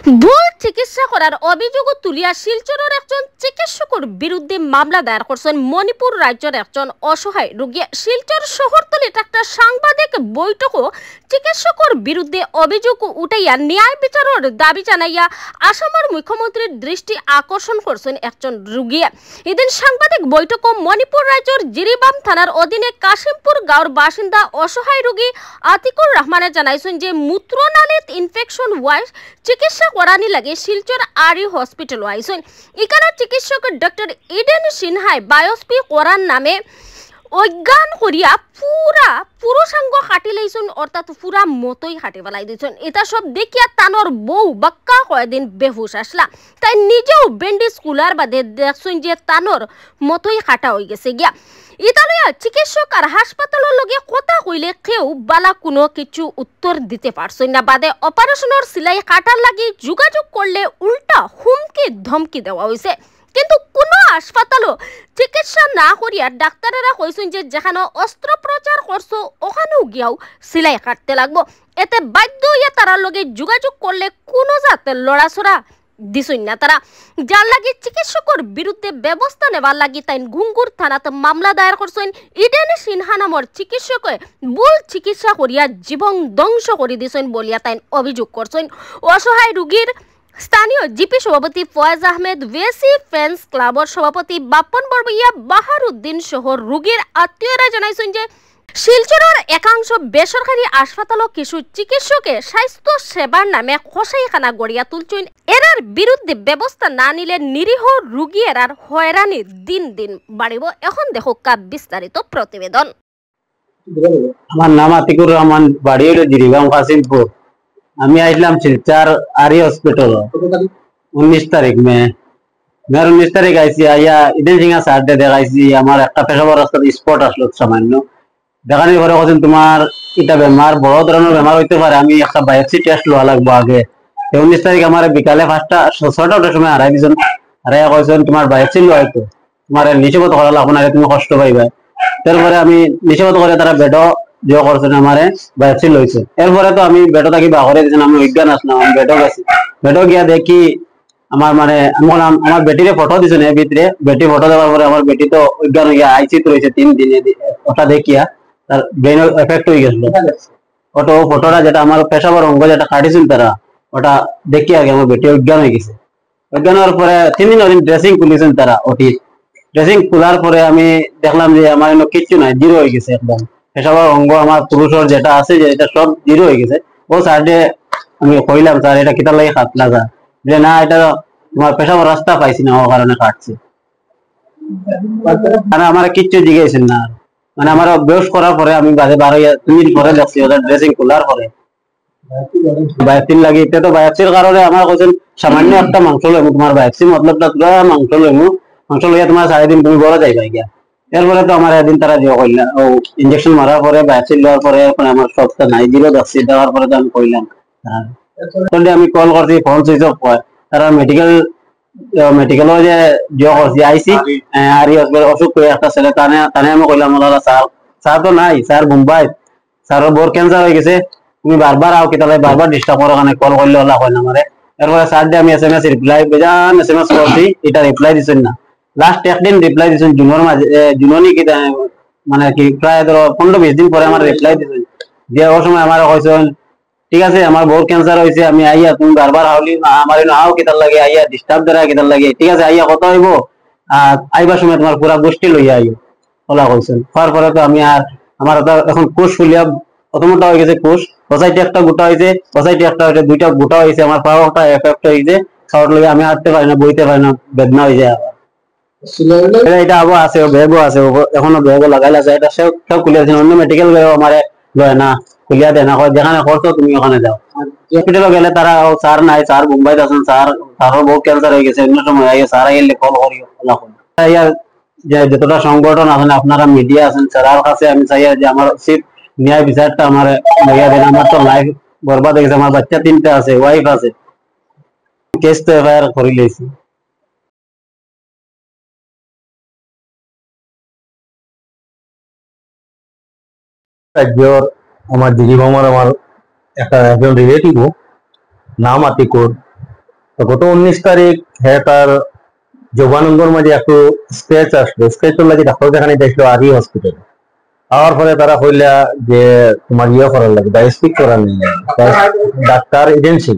ভুল চিকিৎসা করার অভিযোগ তুলিয়া শিলচরের একজন চিকিৎসকের বিরুদ্ধে মামলা দায়ের করছেন মণিপুর রাজ্যের একজন অসহায় রোগী। শিলচর শহরতলিত একটা সাংবাদিক বৈঠকও চিকিৎসকের বিরুদ্ধে অভিযোগ উঠাইয়া ন্যায় বিচারের দাবি জানাইয়া আসামের মুখ্যমন্ত্রীর দৃষ্টি আকর্ষণ করছেন একজন রোগী। এদিন সাংবাদিক বৈঠকও মণিপুর রাজ্যের জিরিবাম থানার অধীনে কাশিমপুর গাঁওর বাসিন্দা অসহায় রোগী আতিকুর রহমানে জানাইছেন যে মূত্রনালীত ইনফেকশন হওয়ায় চিকিৎসা করানি লাগে শিলচর আরি হসপিটাল আইছেন। এখানে চিকিৎসক ডক্টর ইডেন সিনহাই বায়োপসি করার নামে অজ্ঞান করিয়া পুরা পুরুষাঙ্গ কাটি লাইছেন, অর্থাৎ পুরা মতই কাটি পেলাই দিয়েছেন। এটা সব দেখিয়া তানোর বউ বাক্কা কয়েকদিন বেহুশ আসলা। তাই নিজেও ব্যান্ডেজ কুলার বাদে দেখছেন যে তানোর মতই কাটা হয়ে গেছে গিয়া। ইতালিয়া চিকিৎসক আর হাসপাতালের লগে কথা কইলে কেউ বালা কোনো কিছু উত্তর দিতে পারছেন না। বাদে অপারেশনের সিলাই কাটার লাগি যোগাযোগ করলে উল্টা হুমকি ধমকি দেওয়া হয়েছে। কিন্তু কোনো হাসপাতালও চিকিৎসা না করিয়া ডাক্তারেরা কইছেন যে যেখানে অস্ত্রোপচার করছো ওখানেও গিয়াও সিলাই কাটতে লাগবো। এতে বাধ্য হইয়া তারা লগে যোগাযোগ করলে কোনো যাতে লড়াছড়া দিছই না তারা, যার লাগি চিকিৎসকের বিরুদ্ধে ব্যবস্থা নেবার লাগি তাই ঘুঙ্গুর থানাতে মামলা দায়ের করছেন। ইডেন সিনহা নামর চিকিৎসকে ভুল চিকিৎসা করিয়া জীবন ধ্বংস করে দিছেন বলিয়া তাই অভিযোগ করছেন। অসহায় রোগীর স্থানীয় জিপি সভাপতি ফয়েজ আহমেদ, ওয়েসি ফ্যান্স ক্লাবর সভাপতি বাপন বরবইয়া, বাহার উদ্দিন সহ রোগীর আত্মীয়রা জানাইছেন যে শিলচরের একাংশ বেসরকারি হাসপাতালও কিছু চিকিৎসকে স্বাস্থ্য সেবার নামে খসাইখানা গড়িয়া তুলছেন। এরার বিরুদ্ধে ব্যবস্থা না নিলে নিরীহ রোগী এরার হয়রানি দিন দিন বাড়িব। এখন দেখো বিস্তারিত প্রতিবেদন। আমার নাম আতিকুর রহমান, বাড়ি হলো জিরিবাম কাশিমপুর। আমি আসলাম শিলচর আরি হসপিটাল 19 তারিখ মেয়ের 19 তারিখ আইসি। আইয়া ইডেন সিংহা স্যার দেখাইছি। আমার একটা পেশাবার রাস্তার স্পট আসলো সামান্য। দেখানোর পরে বলছেন তোমার এটা বেমার, বড় ধরনের বেমার হইতে পারে, আমি একটা বায়োপসি টেস্ট লওয়া লাগবো আগে। 19 তারিখ আমার বিকালে 6টার সময় হারাই দিয়েছেন। হারাইয়া কইছেন তোমার বায়োপসি লওয়া হইতো, তোমার নিষেধ করা লাগবো না, তুমি কষ্ট পাইবা। তারপরে আমি নিষেধ করে তারা বেডও যে করছেন আমারে বায়োপসি লইছে। এরপরে তো আমি বেডো থাকি বাহরে দিয়েছেন, আমি অজ্ঞান আসলাম। আমি বেডো গেছি, বেডো গিয়া দেখি আমার মানে আমার বেটিরে ফটো দিছেন এর ভিতরে। বেটি ফটো দেওয়ার পরে আমার বেটি তো অজ্ঞান হইয়া আইসিতে রয়েছে 3 দিনে। ওটা দেখিয়া তার ব্রেন এফেক্ট হয়ে গেছিল। ফটোটা যেটা আমার পেশাবার অঙ্গ যেটা কাটিছিল তারা, ওটা দেখি আগে আমার বেটি অজ্ঞান হয়ে গেছে। অজ্ঞান হওয়ার পরে 3 দিন ড্রেসিং খুলেছেন তারা। ওটি ড্রেসিং খোলার পরে আমি দেখলাম যে আমার কিচ্ছু নাই, জিরো হয়ে গেছে একদম। পেশাবার অঙ্গ আমার পুরুষের যেটা আছে যে এটা সব জিরো হয়ে গেছে। ও স্যারকে আমি কইলাম স্যার এটা কিতার লাগে কাটলা স্যার, যে না এটা তোমার পেশাবার রাস্তা পাইছি না, ও কারণে কাটছে। মানে আমার কিচ্ছু জিজ্ঞেসেন না। মানে আমার বেশ করার পরে আমি বাজে 2 দিন পরে দেখছি ওদের ড্রেসিং খোলার পরে বায়োপসির লাগি। এটা তো বায়োপসির কারণে আমার কোন সামান্য একটা মাংস লইমু, তোমার বায়োপসি মতলবটা পুরো মাংস লইমু, মাংস লইয়া তোমার 4 দিন তুমি বড় যাইবা গিয়া। এরপরে তো আমার একদিন তারা যে কইলা ও ইনজেকশন মারার পরে বায়োপসি লওয়ার পরে আমার সবটা নাই, জিরো দেখছি। দেওয়ার পরে তো আমি কইলাম আমি কল করছি, ফোন সুইচ অফ হয়। তারা মেডিকেলও যে করছি আইসি আর অসুখ করে একটা ছেলে, তানে আমি কইলাম স্যার তো নাই, স্যার মুম্বাই, স্যারের বোর ক্যান্সার হয়ে গেছে, তুমি বারবার আও কি তাহলে বারবার ডিস্টার্ব করো, কারণে কল করলে ওলা হয় না আমারে। এরপরে স্যার দিয়ে আমি SMS রিপ্লাই বেজান SMS করছি, এটা রিপ্লাই দিচ্ছেন না। লাস্ট একদিন রিপ্লাই দিচ্ছেন জুনের মাঝে, জুননি কি মানে কি প্রায় ধরো 15-20 দিন পরে আমার রিপ্লাই দিচ্ছেন। দিয়ে ওই সময় আমার কইছেন ঠিক আছে আমার বোর ক্যান্সার হয়েছে, আমি আইয়া তুমি বারবার হাওলি আমার আও কিতার লাগে, আইয়া ডিস্টার্ব দ্বারা কিতার লাগে, ঠিক আছে আইয়া কত হইব, আইবার সময় তোমার পুরা গোষ্ঠী লইয়া আইও ওলা কইছেন। হওয়ার পরে তো আমি আর আমার এখন কোষ ফুলিয়া প্রথমটা হয়ে গেছে, কোষ সোসাইটি একটা গোটা হয়েছে, সোসাইটি একটা হয়েছে, 2টা গোটা হয়েছে, আমার পাও একটা এফেক্ট হয়েছে। খাওয়ার লগে আমি হাঁটতে পারি না, বইতে পারি না, বেদনা হয়ে যায়। এটা আবার আছে, ব্যাগও আছে, এখনো ব্যাগও লাগাই আছে। এটা সব খুলে আছে, অন্য মেডিকেল গেলেও আমার লয় না, খুলিয়া দেয় না, যেখানে করছো তুমি ওখানে যাও। হসপিটালে গেলে তারা স্যার নাই, স্যার মুম্বাইতে আছেন, স্যারও বহু ক্যান্সার হয়ে গেছে, অন্য সময় আইয়া স্যার আইলে কল করিও। যে যতটা সংগঠন আছেন আপনারা মিডিয়া আছেন, স্যারের কাছে আমি চাই যে আমার উচিত ন্যায় বিচারটা আমার লইয়া দেন। আমার তো লাইফ বরবাদ হয়ে গেছে, আমার বাচ্চা 3টা আছে, ওয়াইফ আছে, কেস তো এফআইআর করে লিয়েছি। রাজ্যর আমার জিরিবামার আমার একটা একজন রিলেটিভ নাম আতিকুর, গত 19 তারিখ হ্যাঁ তার জবানঙ্গর মাঝে একটু স্ক্র্যাচ আসলো, স্ক্র্যাচের লাগে ডাক্তার দেখানি দেখলো আরই হসপিটালে। আওয়ার পরে তারা কইলা যে তোমার ইয়ে করার লাগে, বায়োস্পিক করার নেই। ডাক্তার এজেন্সি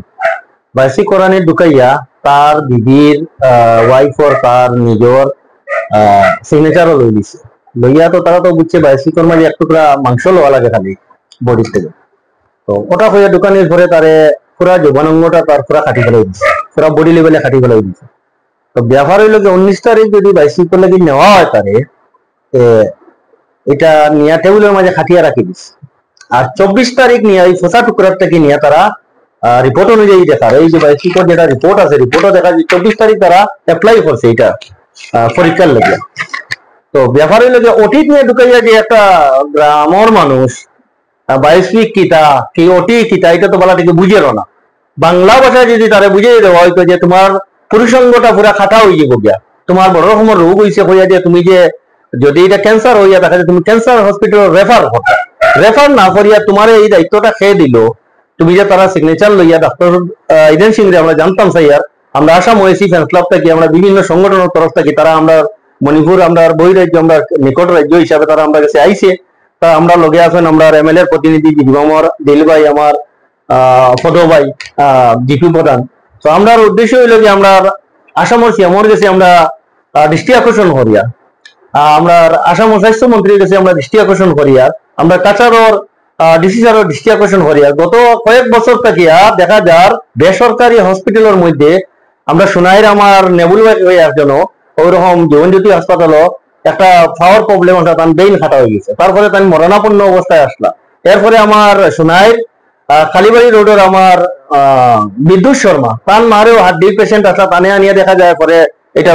বায়োস্পিক করানি ঢুকাইয়া তার দিদির ওয়াইফর তার নিজের সিগনেচারও লই দিছে। লইয়া তো তারা তো বুঝছে বায়োস্পিকর মাঝে এক টুকরা মাংস লওয়া লাগে খালি বডির থেকে। তো ওটা হইয়া দোকানের ঘরে তারে পুরা জবানঙ্গটা তার পুরা কাটি ফেলাই দিছে, পুরা বডি লেভেলে কাটি ফেলাই দিছে। তো ব্যাপার হইলো যে 19 তারিখ যদি বায়োস্পিকর লাগি নেওয়া হয় তারে এটা নিয়া টেবিলের মাঝে খাটিয়া রাখি দিস। আর 24 তারিখ নিয়ে এই ফোসা টুকরার থেকে নিয়ে তারা রিপোর্ট অনুযায়ী দেখার এই যে বায়োস্পিকর যেটা রিপোর্ট আছে রিপোর্টও দেখা যায় 24 তারিখ তারা অ্যাপ্লাই করছে এটা পরীক্ষার লেগে। তো ব্যাপার হইলো যে ওটি নিয়ে ঢুকাইয়া যে একটা গ্রামের মানুষ বায়োস্পিক কিতা কি ওটি কিতা এটা তো বলা থেকে বুঝেরও না। বাংলা ভাষায় যদি তারা বুঝিয়ে দেওয়া হয়তো যে তোমার পুরুষাঙ্গটা পুরা খাটা হয়ে যাবো গিয়া, তোমার বড় রকমের রোগ হয়েছে হইয়া যে তুমি যে যদি এটা ক্যান্সার হইয়া দেখা যায় তুমি ক্যান্সার হসপিটাল রেফার না করিয়া তোমার এই দায়িত্বটা খেয়ে দিল। তুমি যে তারা সিগনেচার লইয়া ডাক্তার এজেন্সি আমরা জানতাম স্যার, আমরা আসাম ওয়েসি ফ্যান্স ক্লাব থেকে আমরা বিভিন্ন সংগঠনের তরফ থেকে তারা আমরা মণিপুর আমরা বহিরাজ্য আমরা নিকট রাজ্য হিসাবে তারা আমরা কাছে আইসে। তা আমরা লগে আছেন আমরা এমএলএ প্রতিনিধি জিবামর দিল ভাই, আমার পদ ভাই জিপি প্রধান। তো আমরা উদ্দেশ্য হইল যে আমরা আসামের সিএমর কাছে আমরা দৃষ্টি আকর্ষণ করিয়া, আমরা আসামের স্বাস্থ্যমন্ত্রীর কাছে আমরা দৃষ্টি আকর্ষণ করিয়া, আমরা কাছাড়র ডিসি স্যারের দৃষ্টি আকর্ষণ করিয়া গত কয়েক বছর থাকিয়া দেখা যার বেসরকারি হসপিটালের মধ্যে আমরা সোনাইর আমার নেবুল হইয়ার জন্য ওইরকম জীবনজ্যোতি হাসপাতালও একটা পাওয়ার প্রবলেম আছে, তার বেইন খাটা হয়ে গেছে। তারপরে তার মরণাপন্ন অবস্থায় আসলা। এরপরে আমার সোনাইর কালীবাড়ি রোডের আমার বিদ্যুৎ শর্মা তার মারেও হার্টির পেশেন্ট আসলা, তানে আনিয়ে দেখা যায় পরে এটা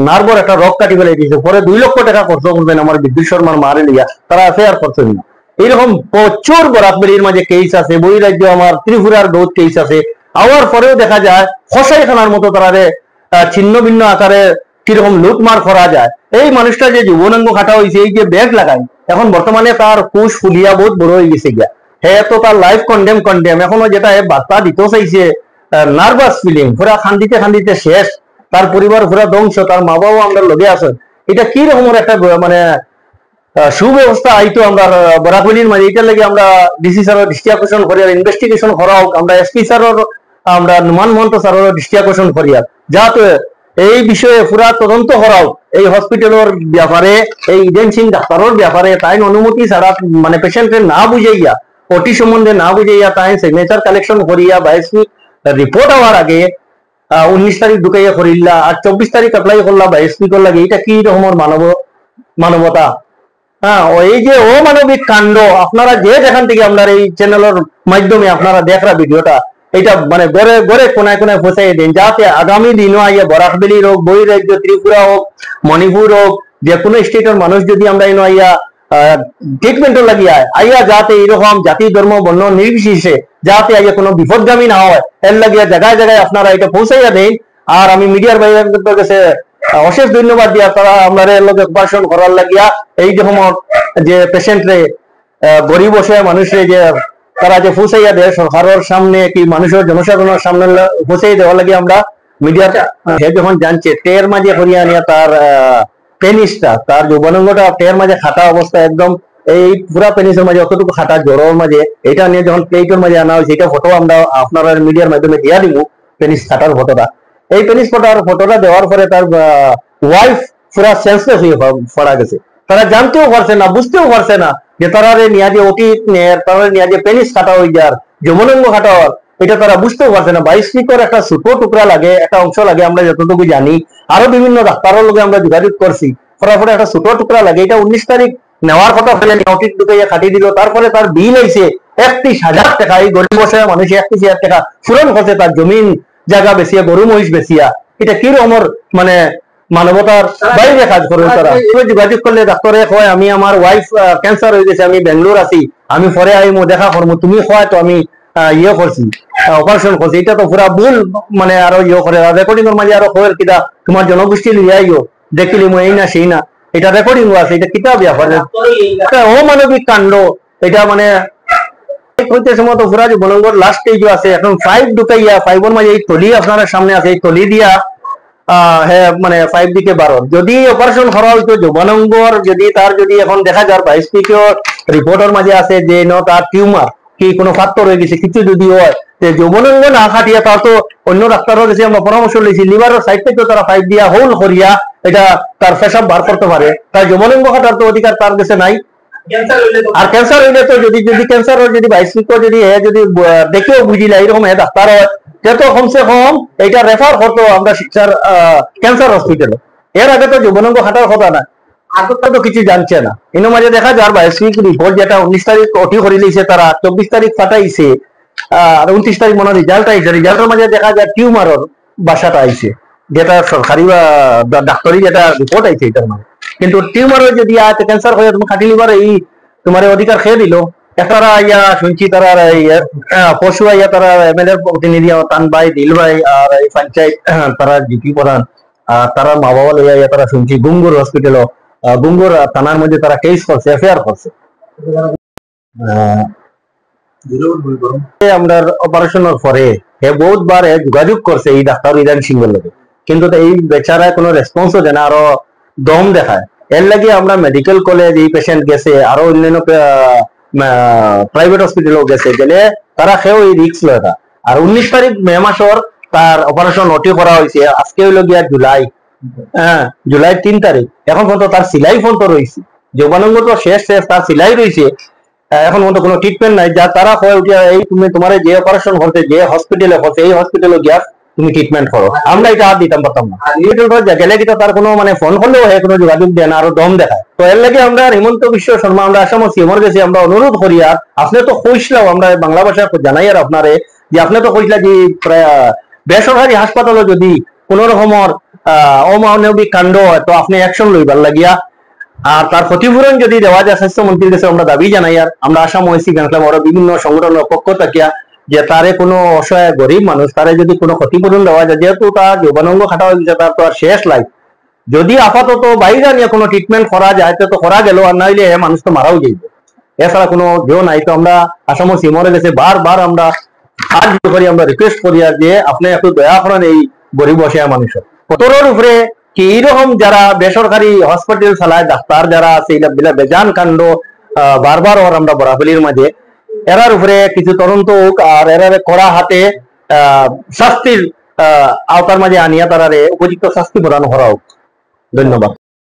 নার্ভর একটা রক কাটি ফেলে দিয়েছে। পরে 2 লক্ষ টাকা খরচ করবেন আমার বিদ্যুৎ শর্মার মারে লিয়া, তারা আছে আর খরচ না। এইরকম প্রচুর বরাকবেড়ির মাঝে কেস আছে, বহিরাজ্য আমার ত্রিপুরার বহুত কেস আছে। আওয়ার পরেও দেখা যায় খসাইখানার মতো তারা ছিন্ন ভিন্ন আকারে কিরকম লুটমার করা যায়। এই মানুষটা যে যৌবনাঙ্গ খাটা হয়েছে, এই যে ব্যাগ লাগাই, এখন বর্তমানে তার কুশ ফুলিয়া বহুত বড় হয়ে গেছে গিয়া। হ্যাঁ তো তার লাইফ কন্ডেম এখনো যেটা বার্তা দিতে চাইছে নার্ভাস ফিলিং, পুরা খান্দিতে শেষ, তার পরিবার পুরা ধ্বংস, তার মা বাবাও আমরা লগে আছেন। এটা কি রকমের একটা মানে সুব্যবস্থা আইতো আমরা বরাকবেলির মাঝে। এটার লাগে আমরা ডিসি স্যারের দৃষ্টি আকর্ষণ করি, আর ইনভেস্টিগেশন করা হোক। আমরা এসপি স্যারের আমরা নুমান মহন্ত স্যারের দৃষ্টি আকর্ষণ করি, আর যাতে এই বিষয়ে পুরা তদন্ত করা হোক। এই হসপিটালের ব্যাপারে এই এজেন্সি ডাক্তারের ব্যাপারে তাই অনুমতি ছাড়া মানে পেশেন্টের না বুঝাইয়া, ওটি সম্বন্ধে না বুঝাইয়া তাই সিগনেচার কালেকশন করিয়া বায়োস্পিক রিপোর্ট হওয়ার আগে 19 তারিখ ঢুকাইয়া করিলা, আর 24 তারিখ অ্যাপ্লাই করলা বায়োস্পিকর লাগে। এটা কি রকমের মানবতা? হ্যাঁ, এই যে অমানবিক কাণ্ড আপনারা যে যেখান থেকে আপনার এই চ্যানেলের মাধ্যমে আপনারা দেখরা ভিডিওটা, এটা মানে গড়ে গড়ে কোনায় কোনায় পৌঁছাই দেন, যাতে আগামী দিনও আইয়া বরাকবেলি হোক, বহিরাজ্য ত্রিপুরা হোক, মণিপুর হোক, যে কোনো স্টেটের মানুষ যদি আমরা এনে আইয়া ট্রিটমেন্টও লাগিয়া আইয়া যাতে এরকম জাতি ধর্ম বর্ণ নির্বিশেষে যাতে আইয়া কোনো বিপদগামী না হয়, এর লাগিয়া জায়গায় জায়গায় আপনারা এটা পৌঁছাইয়া দেন। আর আমি মিডিয়ার বাইরের কাছে অশেষ ধন্যবাদ দিয়া তারা আমরা লোক অপারেশন করার লাগিয়া এই রকম যে পেশেন্টরে গরিব বসে মানুষের যে তারা যে পৌঁছাইয়া দেয় সরকারের সামনে কি মানুষের জনসাধারণের সামনে পৌঁছাই দেওয়ার লাগে আমরা মিডিয়াটা যখন জানছে টের মাঝে করিয়া নিয়ে তার পেনিসটা তার যৌবনাঙ্গটা টের মাঝে খাটা অবস্থা একদম এই পুরা পেনিসের মাঝে অতটুকু খাটা জ্বরের মাঝে এটা নিয়ে যখন প্লেটের মাঝে আনা হয়েছে, এটা ফটো আমরা আপনারা মিডিয়ার মাধ্যমে দিয়া দিব পেনিস খাটার ফটোটা। এই পেনিস ফটোটা দেওয়ার পরে তার ওয়াইফ পুরা সেন্সলেস হয়ে পড়া গেছে। তারা জানতেও পারছে না, বুঝতেও পারছে না যে তারা নিয়ে যে অতি তারা নিয়ে যে পেনিস কাটা হয়ে যার যৌবনাঙ্গ কাটা হওয়ার, এটা তারা বুঝতেও পারছে না। বায়োস্পিকর একটা ছোট টুকরা লাগে, একটা অংশ লাগে, আমরা যতটুকু জানি। আরো বিভিন্ন ডাক্তারের লোক আমরা যোগাযোগ করছি, ফটাফট একটা ছোট টুকরা লাগে। এটা 19 তারিখ নেওয়ার কথা ফেলে নোটিশ ঢুকাইয়া খাটিয়ে দিল। তারপরে তার বিল হয়েছে 31,000 টাকা। এই গরিব বসে মানুষ 31,000 টাকা পূরণ করছে তার জমিন জায়গা বেচিয়া, গরু মহিষ বেচিয়া। এটা কি রকমের মানে মানবতার বাইরে কাজ করে তারা। যোগাযোগ করলে ডাক্তারে কয় আমি আমার ওয়াইফ ক্যান্সার হয়ে গেছে, আমি বেঙ্গালোর আছি, আমি পরে আইমো দেখা করবো, তুমি কয় তো আমি ইয়ে করছি অপারেশন করছি। এটা তো পুরা ভুল মানে আরো ইয়ে করে রেকর্ডিং এর মাঝে আরো খবর কিটা তোমার জনগোষ্ঠী লিয়াইও দেখিলি এই না সেই না, এটা রেকর্ডিং আছে। এটা কিতা ব্যাপার? অমানবিক কাণ্ড। এটা মানে হইতে সময় তো পুরা যুবনগর লাস্ট স্টেজ আছে, এখন 5 ঢুকাইয়া 5 এর মাঝে এই তলি আপনার সামনে আছে, এই তলি দিয়া হ্যাঁ মানে 5 দিকে 12 যদি অপারেশন করা হইতো যুবনগর, যদি তার যদি এখন দেখা যায় 22 পিকের রিপোর্টের মাঝে আছে যে তার টিউমার কি কোনো ফাত্তর হয়ে গেছে কিছু যদি হয়, যে যৌবনাঙ্গ না খাটিয়া তার তো অন্য ডাক্তারও গেছে, আমরা পরামর্শ লইছি লিভারের সাইড থেকে তারা 5 দিয়া হোল করিয়া এটা তার পেশাব বার করতে পারে, তার যৌবনাঙ্গ খাটার তো অধিকার তার কাছে নাই। আর ক্যান্সার হইলে তো যদি ক্যান্সার হয়, যদি 22 পিক যদি দেখেও বুঝিলা এরকম ডাক্তার হয়, সে তো কমসে কম এটা রেফার করতো আমরা শিক্ষার ক্যান্সার হসপিটালে। এর আগে তো যৌবনাঙ্গ খাটার কথা না, আগটা তো কিছু জানছে না। এর মাঝে দেখা যায় 22 পিক রিপোর্ট যেটা 19 তারিখ ওটি করে লিছে, তারা 24 তারিখ ফাটাইছে, আর 29 তারিখ মনে রিজাল্ট আইছে, রিজাল্টের মাঝে দেখা যায় টিউমারের বাসাটা আইছে, যেটা সরকারি বা ডাক্তারি যেটা রিপোর্ট আইছে এটার মানে। কিন্তু টিউমারের যদি আছে ক্যান্সার হয়ে তুমি খাটি লিভার এই তোমার অধিকার খেয়ে দিল। তারা ইয়া শুনছি তারা পশু আইয়া তারা এমএলএ প্রতিনিধি তান ভাই দিল ভাই আর এই পঞ্চায়েত তারা জিপি প্রধান তারা মা বাবা লইয়া তারা শুনছি গুঙ্গুর হসপিটাল গুঙ্গুর থানার মধ্যে তারা কেস করছে, এফআইআর করছে। আমরা অপারেশনের পরে বহুতবার যোগাযোগ করছে এই ডাক্তার ইরান সিংহের লোক, কিন্তু এই বেচারায় কোনো রেসপন্সও দেয় না, আরো দম দেখায়। এর লাগে আমরা মেডিকেল কলেজ এই পেশেন্ট গেছে, আরো অন্যান্য প্রাইভেট হসপিটালও গেছে, গেলে তারা খেয়েও এই রিস্ক লয় না। আর 19 তারিখ মে মাসের তার অপারেশন ওটি করা হয়েছে, আজকে হইল গিয়া জুলাই, জুলাই 3 তারিখ, এখন পর্যন্ত তার সিলাই পর্যন্ত রয়েছে, যৌবনাঙ্গ তো শেষ, তার সিলাই রয়েছে, এখন পর্যন্ত কোনো ট্রিটমেন্ট নাই। যা তারা কয় উঠিয়া এই তুমি তোমার যে অপারেশন করতে যে হসপিটালে করতে এই হসপিটালে গিয়া তুমি ট্রিটমেন্ট করো, আমরা এটা আর দিতাম পারতাম না। গেলে কিন্তু তার কোনো মানে ফোন করলেও হয় কোনো যোগাযোগ দেয় না, আরো দম দেখায়। তো এর লাগে আমরা হিমন্ত বিশ্ব শর্মা আমরা আসাম সিএমর কাছে আমরা অনুরোধ করি, আর আপনি তো কইসলাও আমরা বাংলা ভাষা জানাই আর আপনারে যে আপনি তো কইসলা যে বেসরকারি হাসপাতালে যদি কোন রকমের অমানবিক কাণ্ড হয় তো আপনি অ্যাকশন লইবার লাগিয়া, আর তার ক্ষতিপূরণ যদি দেওয়া যায় স্বাস্থ্যমন্ত্রীর কাছে আমরা দাবি জানাই। আর আমরা আসাম ওয়েসি ক্লাব আরো বিভিন্ন সংগঠনের পক্ষ থাকিয়া যে তারে কোনো অসহায় গরিব মানুষ তারে যদি কোনো ক্ষতিপূরণ দেওয়া যায়, যেহেতু তার যৌবনাঙ্গ খাটা হয়ে গেছে, তার তো আর শেষ লাইফ, যদি আপাতত বাইরে নিয়ে কোনো ট্রিটমেন্ট করা যায় তো করা গেল, আর নাইলে মানুষ তো মারাও যাইবে, এছাড়া কোনো দেও নাই। তো আমরা আসাম সিমরে গেছে বারবার আমরা হাত করি, আমরা রিকোয়েস্ট করি আর যে আপনি একটু দয়া করেন এই গরিব অসহায় মানুষের কতর উপরে কি এইরকম যারা বেসরকারি হসপিটাল চালায় ডাক্তার যারা আছে এটা বেজান কাণ্ড বারবার ওর আমরা বরাবলির মাঝে এরার উপরে কিছু তদন্ত হোক, আর এরার কড়া হাতে শাস্তির আওতার মাঝে আনিয়া তারারে উপযুক্ত শাস্তি প্রদান করা হোক। ধন্যবাদ।